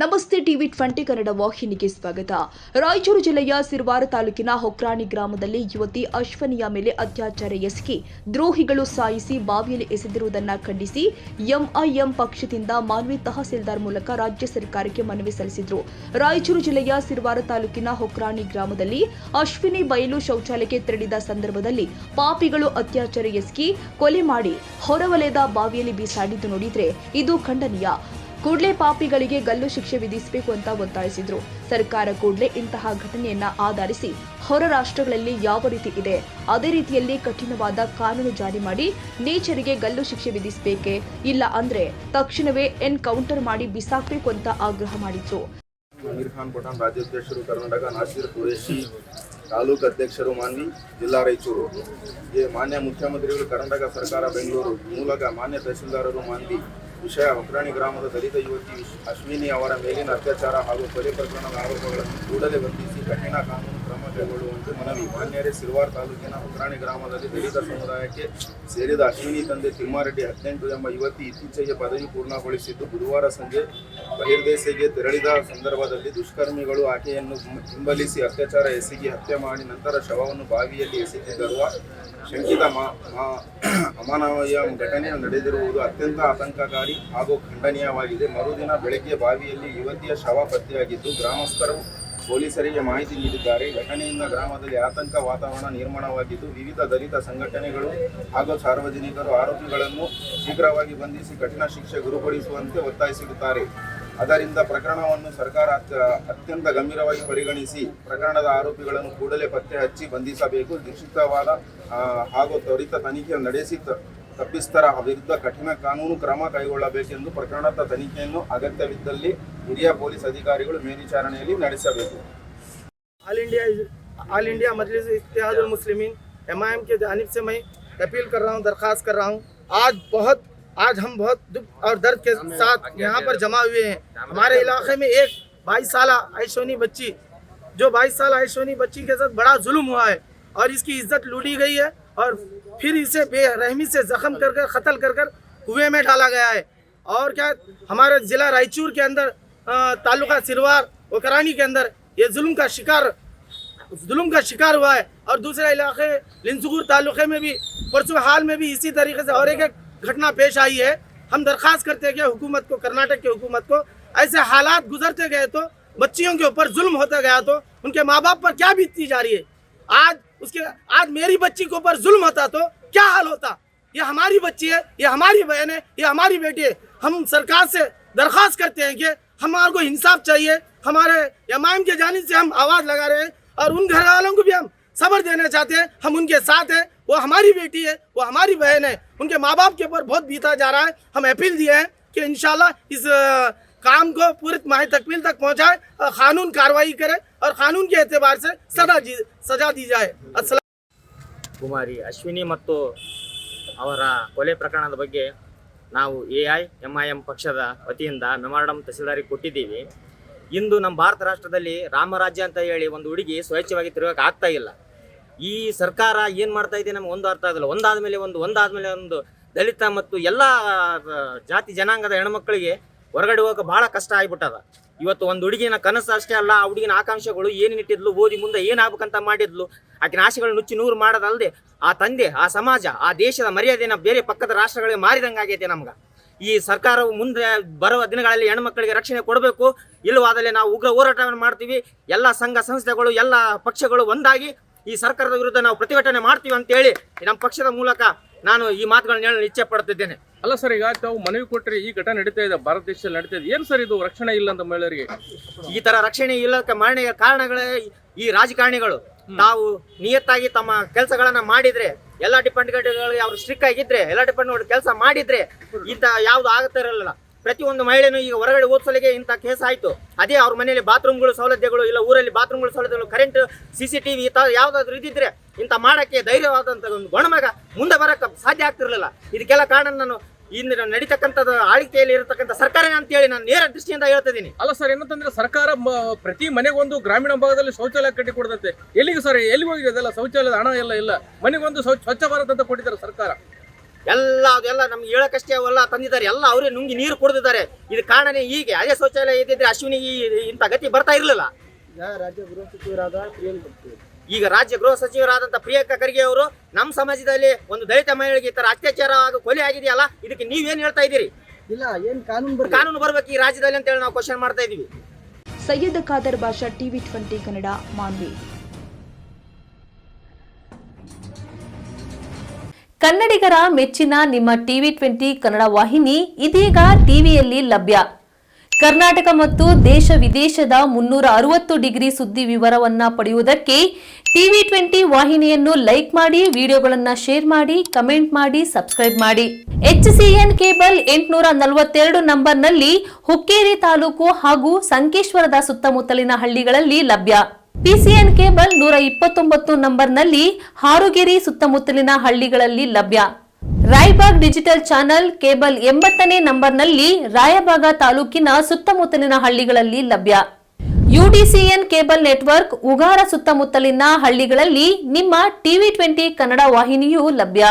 ನಮಸ್ತೆ ಟಿವಿ 20 ಕನ್ನಡ ವಾಹಿನಿಗೆ ಸ್ವಾಗತ. ರಾಯಚೂರು ಜಿಲ್ಲೆಯ ಸಿರವಾರ ತಾಲೂಕಿನ ಹೊಕ್ರಾಣಿ ಗ್ರಾಮದಲ್ಲಿ ಯುವತಿ ಅಶ್ವಿನಿಯ ಮೇಲೆ ಅತ್ಯಾಚಾರ ಎಸಗಿ ದ್ರೋಹಿಗಳು ಸಾಯಿಸಿ ಬಾವಿಯಲ್ಲಿ ಎಸೆದಿರುವುದನ್ನು ಖಂಡಿಸಿ ಎಂಐಎಂ ಪಕ್ಷದಿಂದ ಮಾನ್ವಿ ತಹಸೀಲ್ದಾರ್ ಮೂಲಕ ರಾಜ್ಯ ಸರ್ಕಾರಕ್ಕೆ ಮನವಿ ಸಲ್ಲಿಸಿದರು. ರಾಯಚೂರು ಜಿಲ್ಲೆಯ ಸಿರವಾರ ತಾಲೂಕಿನ ಹೊಕ್ರಾಣಿ ಗ್ರಾಮದಲ್ಲಿ ಅಶ್ವಿನಿ ಬಯಲು ಶೌಚಾಲಯಕ್ಕೆ ತೆರಳಿದ ಸಂದರ್ಭದಲ್ಲಿ ಪಾಪಿಗಳು ಅತ್ಯಾಚಾರ ಎಸಗಿ ಕೊಲೆ ಮಾಡಿ ಹೊರವಲಯದ ಬಾವಿಯಲ್ಲಿ ಬೀಸಾಡಿದ್ದು ನೋಡಿದ್ರೆ ಇದು ಖಂಡನೀಯ. ಕೂಡಲೇ ಪಾಪಿಗಳಿಗೆ ಗಲ್ಲು ಶಿಕ್ಷೆ ವಿಧಿಸಬೇಕು ಅಂತ ಒತ್ತಾಯಿಸಿದ್ರು. ಸರ್ಕಾರ ಕೂಡಲೇ ಇಂತಹ ಘಟನೆಯನ್ನ ಆಧರಿಸಿ ಹೊರ ರಾಷ್ಟ್ರಗಳಲ್ಲಿ ಯಾವ ರೀತಿ ಇದೆ ಅದೇ ರೀತಿಯಲ್ಲಿ ಕಠಿಣವಾದ ಕಾನೂನು ಜಾರಿ ಮಾಡಿ ನೀಚರಿಗೆ ಗಲ್ಲು ಶಿಕ್ಷೆ ವಿಧಿಸಬೇಕೆ, ಇಲ್ಲ ಅಂದ್ರೆ ತಕ್ಷಣವೇ ಎನ್ಕೌಂಟರ್ ಮಾಡಿ ಬಿಸಾಕಬೇಕು ಅಂತ ಆಗ್ರಹ ಮಾಡಿದ್ರು. ಅಮೀರ್ ಖಾನ್ ಪಠಾಣ್ ರಾಜ್ಯಾಧ್ಯಕ್ಷರು ಕರ್ನಾಟಕ, ನಾಸೀರ್ ಕುರೇಶಿ ತಾಲೂಕು ಅಧ್ಯಕ್ಷರು ಮಾನ್ವಿ, ಜಿಲ್ಲಾ ರಾಯಚೂರು. ಮಾನ್ಯ ಮುಖ್ಯಮಂತ್ರಿಗಳು ಕರ್ನಾಟಕ ಸರ್ಕಾರ ಬೆಂಗಳೂರು ಮೂಲಕ ಮಾನ್ಯ ತಹಸೀಲ್ದಾರರು ಮಾನ್ವಿ. ವಿಷಯ: ಹೊಕ್ರಾಣಿ ಗ್ರಾಮದ ದಲಿತ ಯುವತಿ ಅಶ್ವಿನಿ ಅವರ ಮೇಲಿನ ಅತ್ಯಾಚಾರ ಹಾಗೂ ಕೊಲೆ ಪ್ರಕರಣದ ಆರೋಪಗಳನ್ನು ಕೂಡಲೇ ಬಂಧಿಸಿ ಕಠಿಣ ಕಾನೂನು ಕ್ರಮ ಕೈಗೊಳ್ಳುವಂತೆ ಮನವಿ. ಮಾನ್ಯರೇ, ಸಿರವಾರ ತಾಲೂಕಿನ ಹೊಕ್ರಾಣಿ ಗ್ರಾಮದಲ್ಲಿ ದಲಿತ ಸಮುದಾಯಕ್ಕೆ ಸೇರಿದ ಅಶ್ವಿನಿ ತಂದೆ ತಿಮ್ಮಾರೆಡ್ಡಿ 18 ಎಂಬ ಯುವತಿ ಇತ್ತೀಚೆಗೆ ಪದವಿ ಪೂರ್ಣಗೊಳಿಸಿದ್ದು ಬುಧವಾರ ಸಂಜೆ ಬಹಿರ್ದೇಶಕ್ಕೆ ತೆರಳಿದ ಸಂದರ್ಭದಲ್ಲಿ ದುಷ್ಕರ್ಮಿಗಳು ಆಕೆಯನ್ನು ಹಿಂಬಲಿಸಿ ಅತ್ಯಾಚಾರ ಎಸಗಿ ಹತ್ಯೆ ಮಾಡಿ ನಂತರ ಶವವನ್ನು ಬಾವಿಯಲ್ಲಿ ಎಸೆದಿರುವ ಶಂಕಿತ ಅಮಾನವೀಯ ಘಟನೆ ನಡೆದಿರುವುದು ಅತ್ಯಂತ ಆತಂಕಕಾರಿ ಹಾಗೂ ಖಂಡನೀಯವಾಗಿದೆ. ಮರುದಿನ ಬೆಳಗ್ಗೆ ಬಾವಿಯಲ್ಲಿ ಯುವತಿಯ ಶವ ಪತ್ತೆಯಾಗಿದ್ದು ಗ್ರಾಮಸ್ಥರು ಪೊಲೀಸರಿಗೆ ಮಾಹಿತಿ ನೀಡಿದ್ದಾರೆ. ಘಟನೆಯಿಂದ ಗ್ರಾಮದಲ್ಲಿ ಆತಂಕ ವಾತಾವರಣ ನಿರ್ಮಾಣವಾಗಿದ್ದು ವಿವಿಧ ದಲಿತ ಸಂಘಟನೆಗಳು ಹಾಗೂ ಸಾರ್ವಜನಿಕರು ಆರೋಪಿಗಳನ್ನು ಶೀಘ್ರವಾಗಿ ಬಂಧಿಸಿ ಕಠಿಣ ಶಿಕ್ಷೆ ಗುರುಪಡಿಸುವಂತೆ ಒತ್ತಾಯಿಸಿರುತ್ತಾರೆ. ಅದರಿಂದ ಪ್ರಕರಣವನ್ನು ಸರ್ಕಾರ ಅತ್ಯಂತ ಗಂಭೀರವಾಗಿ ಪರಿಗಣಿಸಿ ಪ್ರಕರಣದ ಆರೋಪಿಗಳನ್ನು ಕೂಡಲೇ ಪತ್ತೆ ಹಚ್ಚಿ ಬಂಧಿಸಬೇಕು. ನಿಶ್ಚಿತವಾದ ಹಾಗೂ ತ್ವರಿತ ತನಿಖೆ ನಡೆಸಿ ತಪ್ಪಿಸ್ಥರ ವಿರುದ್ಧ ಕಠಿಣ ಕಾನೂನು ಕ್ರಮ ಕೈಗೊಳ್ಳಬೇಕೆಂದು ಪ್ರಕರಣದ ತನಿಖೆಯನ್ನು ಅಗತ್ಯವಿದ್ದಲ್ಲಿ ಹಿರಿಯ ಪೊಲೀಸ್ ಅಧಿಕಾರಿಗಳು ಮೇಲ್ವಿಚಾರಣೆಯಲ್ಲಿ ನಡೆಸಬೇಕು. ऑल इंडिया मजलिस इत्तेहादुल मुस्लिमीन एमआईएम के जानिब से मैं अपील कर रहा हूँ, दरख्वास्त कर रहा हूँ। आज हम बहुत दुख और दर्द के साथ यहाँ पर जमा हुए हैं। हमारे इलाके में एक 22 साल आयशोनी बच्ची, जो 22 साल आयशोनी बच्ची के साथ बड़ा जुल्म हुआ है और इसकी इज्जत लूटी गई है और फिर इसे बेरहमी से जख्म कर कत्ल कर कुएं में डाला गया है। और क्या हमारे ज़िला रायचूर के अंदर तालुका सिरवार होक्राणी के अंदर ये जुल्म का शिकार हुआ है। और दूसरे इलाके लिंसुगुर तालुके में भी परसों हाल में भी इसी तरीके से और एक घटना पेश आई है। हम दरख्वास्त करते हैं कि हुकूमत को, कर्नाटक की हुकूमत को, ऐसे हालात गुजरते गए तो बच्चियों के ऊपर जुल्म होता गया तो उनके माँ बाप पर क्या बीतती जा रही है। आज मेरी बच्ची के ऊपर जुल्म होता तो क्या हाल होता। ये हमारी बच्ची है, ये हमारी बहन है, ये हमारी बेटी है। हम सरकार से दरख्वास्त करते हैं कि हमारे को इंसाफ चाहिए। हमारे एमआईएम के जानिब से हम आवाज़ लगा रहे हैं और उन घर वालों को भी हम सब्र देना चाहते हैं। हम उनके साथ हैं, वो हमारी बेटी है, वो हमारी बहन है। उनके माँ बाप के ऊपर बहुत बीता जा रहा है। हम अपील दिए हैं कि इंशाल्लाह इस काम को पूरी माही तकमील तक पहुँचाए, कानून कार्रवाई करे और कानून के एतबार से सजा दी जाए। अस्सलाम। ಕುಮಾರಿ ಅಶ್ವಿನಿ ಮತ್ತು ಅವರ ಕೊಲೆ ಪ್ರಕರಣದ ಬಗ್ಗೆ ನಾವು ಎಐಎಂಐಎಂ ಪಕ್ಷದ ವತಿಯಿಂದ ಮೆಮೊರಾಂಡಮ್ ತಹಸೀಲ್ದಾರಿಗೆ ಕೊಟ್ಟಿದ್ದೀವಿ. ಇಂದು ನಮ್ಮ ಭಾರತ ರಾಷ್ಟ್ರದಲ್ಲಿ ರಾಮರಾಜ್ಯ ಅಂತ ಹೇಳಿ ಒಂದು ಹುಡುಗಿ ಸ್ವಚ್ಛವಾಗಿ ತಿರುಗಕ್ಕೆ ಆಗ್ತಾ ಇಲ್ಲ. ಈ ಸರ್ಕಾರ ಏನು ಮಾಡ್ತಾ ಇದೆ ನಮ್ಗೆ ಒಂದು ಅರ್ಥ ಆಗಿಲ್ಲ. ಒಂದಾದ್ಮೇಲೆ ಒಂದು ದಲಿತ ಮತ್ತು ಎಲ್ಲ ಜಾತಿ ಜನಾಂಗದ ಹೆಣ್ಮಕ್ಳಿಗೆ ಹೊರಗಡೆ ಹೋಗೋಕೆ ಭಾಳ ಕಷ್ಟ ಆಗಿಬಿಟ್ಟದ. ಇವತ್ತು ಒಂದು ಹುಡುಗಿನ ಕನಸು ಅಷ್ಟೇ ಅಲ್ಲ, ಆ ಹುಡುಗಿನ ಆಕಾಂಕ್ಷೆಗಳು ಏನೇನಿಟ್ಟಿದ್ಲು, ಓದಿ ಮುಂದೆ ಏನಾಗಬೇಕಂತ ಮಾಡಿದ್ಲು, ಆಕಿನ ಆಸೆಗಳು ನುಚ್ಚಿ ನೂರು ಮಾಡೋದಲ್ಲದೆ ಆ ತಂದೆ, ಆ ಸಮಾಜ, ಆ ದೇಶದ ಮರ್ಯಾದೆನ ಬೇರೆ ಪಕ್ಕದ ರಾಷ್ಟ್ರಗಳಿಗೆ ಮಾರಿದಂಗೆ ಆಗೈತೆ ನಮ್ಗೆ. ಈ ಸರ್ಕಾರವು ಮುಂದೆ ಬರುವ ದಿನಗಳಲ್ಲಿ ಹೆಣ್ಮಕ್ಳಿಗೆ ರಕ್ಷಣೆ ಕೊಡಬೇಕು. ಇಲ್ಲವಾದಲ್ಲಿ ನಾವು ಉಗ್ರ ಹೋರಾಟವನ್ನು ಮಾಡ್ತೀವಿ. ಎಲ್ಲ ಸಂಘ ಸಂಸ್ಥೆಗಳು, ಎಲ್ಲ ಪಕ್ಷಗಳು ಒಂದಾಗಿ ಈ ಸರ್ಕಾರದ ವಿರುದ್ಧ ನಾವು ಪ್ರತಿಭಟನೆ ಮಾಡ್ತೀವಿ ಅಂತೇಳಿ ನಮ್ಮ ಪಕ್ಷದ ಮೂಲಕ ನಾನು ಈ ಮಾತುಗಳನ್ನ ಹೇಳಲು ಇಚ್ಛೆ ಪಡ್ತಿದ್ದೇನೆ. ಅಲ್ಲ ಸರ್, ಈಗ ತಾವು ಮನವಿ ಕೊಟ್ಟರೆ ಈ ಘಟನೆ ನಡೀತಾ ಇದೆ, ಭಾರತ ದೇಶದಲ್ಲಿ ನಡೀತಾ ಇದೆ. ಏನು ಸರ್ ಇದು ರಕ್ಷಣೆ ಇಲ್ಲ ಅಂತ ಮಹಿಳೆಯರಿಗೆ? ಈ ತರ ರಕ್ಷಣೆ ಇಲ್ಲಕ್ಕೆ ಮಾಡಿದ ಕಾರಣಗಳೇ ಈ ರಾಜಕಾರಣಿಗಳು. ತಾವು ನಿಯತ್ತಾಗಿ ತಮ್ಮ ಕೆಲಸಗಳನ್ನ ಮಾಡಿದ್ರೆ, ಎಲ್ಲ ಡಿಪಾರ್ಟ್ಮೆಂಟ್ಗಳಿಗೆ ಅವರು ಸ್ಟ್ರಿಕ್ಟ್ ಆಗಿದ್ರೆ, ಎಲ್ಲ ಡಿಪಾರ್ಟ್ಮೆಂಟ್ ಕೆಲಸ ಮಾಡಿದ್ರೆ ಇಂಥ ಯಾವ್ದು ಆಗುತ್ತಾ ಇರಲಿಲ್ಲ. ಪ್ರತಿಯೊಂದು ಮಹಿಳೆನೂ ಈಗ ಹೊರಗಡೆ ಓದಿಸಲಿಕ್ಕೆ ಇಂಥ ಕೇಸ್ ಆಯಿತು. ಅದೇ ಅವ್ರ ಮನೆಯಲ್ಲಿ ಬಾತ್ರೂಮ್ಗಳು ಸೌಲಭ್ಯಗಳು ಇಲ್ಲ, ಊರಲ್ಲಿ ಬಾತ್ರೂಮ್ಗಳು ಸೌಲಭ್ಯಗಳು, ಕರೆಂಟ್, CCTV ಯಾವುದಾದ್ರೂ ಇದ್ದಿದ್ರೆ ಇಂಥ ಮಾಡೋಕ್ಕೆ ಧೈರ್ಯವಾದಂಥ ಒಂದು ಗಣಮಗ ಮುಂದೆ ಬರೋಕ್ಕೆ ಸಾಧ್ಯ ಆಗ್ತಿರಲಿಲ್ಲ. ಇದಕ್ಕೆಲ್ಲ ಕಾರಣ ನಾನು ಇಂದು ನಡೀತಕ್ಕಂಥದ್ದು ಆಳ್ವಿಕೆಯಲ್ಲಿ ಇರತಕ್ಕಂಥ ಸರ್ಕಾರನೇ ಅಂತೇಳಿ ನಾನು ನೇರ ದೃಷ್ಟಿಯಿಂದ ಹೇಳ್ತಿದ್ದೀನಿ. ಅಲ್ಲ ಸರ್, ಏನಂತಂದ್ರೆ ಸರ್ಕಾರ ಪ್ರತಿ ಮನೆಗೊಂದು ಗ್ರಾಮೀಣ ಭಾಗದಲ್ಲಿ ಶೌಚಾಲಯ ಕಟ್ಟಿ ಕೊಡದಂತೆ. ಎಲ್ಲಿಗೆ ಸರ್, ಎಲ್ಲಿ ಹೋಗಿದೆ ಅದೆಲ್ಲ? ಶೌಚಾಲಯದ ಹಣ ಎಲ್ಲ ಇಲ್ಲ. ಮನೆಗೊಂದು ಸ್ವಚ್ಛ ಭಾರತ ಅಂತ ಕೊಟ್ಟಿದ್ದಾರೆ ಸರ್ಕಾರ. ಅದೆಲ್ಲ ನಮ್ಗೆ ಹೇಳಕ್ಕಷ್ಟೇ ಅವೆಲ್ಲ ತಂದಿದ್ದಾರೆ, ಎಲ್ಲ ಅವರೇ ನುಂಗಿ ನೀರು ಕುಡಿದಿದ್ದಾರೆ. ಇದು ಕಾರಣನೇ ಹೀಗೆ. ಅದೇ ಶೌಚಾಲಯ ಇದ್ದಿದ್ರೆ ಅಶ್ವಿನಿಗೆ ಇಂಥ ಗತಿ ಬರ್ತಾ ಇರಲಿಲ್ಲ. ಈಗ ರಾಜ್ಯ ಗೃಹ ಸಚಿವರಾದಂಥ ಪ್ರಿಯಾಂಕಾ ಖರ್ಗೆ ಅವರು ನಮ್ಮ ಸಮಾಜದಲ್ಲಿ ಒಂದು ದಲಿತ ಮಹಿಳೆಗೆ ಈ ಥರ ಅತ್ಯಾಚಾರ ಹಾಗೂ ಕೊಲೆ ಆಗಿದೆಯಲ್ಲ, ಇದಕ್ಕೆ ನೀವೇನು ಹೇಳ್ತಾ ಇದ್ದೀರಿ? ಇಲ್ಲ, ಏನು ಕಾನೂನು ಬರ್ಬೇಕು ಈ ರಾಜ್ಯದಲ್ಲಿ ಅಂತೇಳಿ ನಾವು ಕ್ವಶನ್ ಮಾಡ್ತಾ ಇದೀವಿ. ಸೈಯದ್ ಖಾದರ್ ಬಾಷಾ, ಟಿವಿ 20 ಕನ್ನಡ, ಮಾನ್ವಿ. ಕನ್ನಡಿಗರ ಮೆಚ್ಚಿನ ನಿಮ್ಮ ಟಿವಿ 20 ಕನ್ನಡ ವಾಹಿನಿ ಇದೀಗ ಟಿವಿಯಲ್ಲಿ ಲಭ್ಯ. ಕರ್ನಾಟಕ ಮತ್ತು ದೇಶ ವಿದೇಶದ 360 ಡಿಗ್ರಿ ಸುದ್ದಿ ವಿವರವನ್ನ ಪಡೆಯುವುದಕ್ಕೆ ಟಿವಿ 20 ವಾಹಿನಿಯನ್ನು ಲೈಕ್ ಮಾಡಿ, ವಿಡಿಯೋಗಳನ್ನು ಶೇರ್ ಮಾಡಿ, ಕಮೆಂಟ್ ಮಾಡಿ, ಸಬ್ಸ್ಕ್ರೈಬ್ ಮಾಡಿ. HCN ಕೇಬಲ್ 842 ನಂಬರ್ನಲ್ಲಿ ಹುಕ್ಕೇರಿ ತಾಲೂಕು ಹಾಗೂ ಸಂಕೇಶ್ವರದ ಸುತ್ತಮುತ್ತಲಿನ ಹಳ್ಳಿಗಳಲ್ಲಿ ಲಭ್ಯ. PCN ಕೇಬಲ್ 129 ನಂಬರ್ನಲ್ಲಿ ಹಾರುಗೆರೆ ಸುತ್ತಮುತ್ತಲಿನ ಹಳ್ಳಿಗಳಲ್ಲಿ ಲಭ್ಯ. ರಾಯಬಾಗ್ ಡಿಜಿಟಲ್ ಚಾನೆಲ್ ಕೇಬಲ್ 80ನೇ ನಂಬರ್ನಲ್ಲಿ ರಾಯಬಾಗ ತಾಲೂಕಿನ ಸುತ್ತಮುತ್ತಲಿನ ಹಳ್ಳಿಗಳಲ್ಲಿ ಲಭ್ಯ. UDCN ಕೇಬಲ್ ನೆಟ್ವರ್ಕ್ ಉಗಾರ ಸುತ್ತಮುತ್ತಲಿನ ಹಳ್ಳಿಗಳಲ್ಲಿ ನಿಮ್ಮ ಟಿವಿ 20 ಕನ್ನಡ ವಾಹಿನಿಯೂ ಲಭ್ಯ.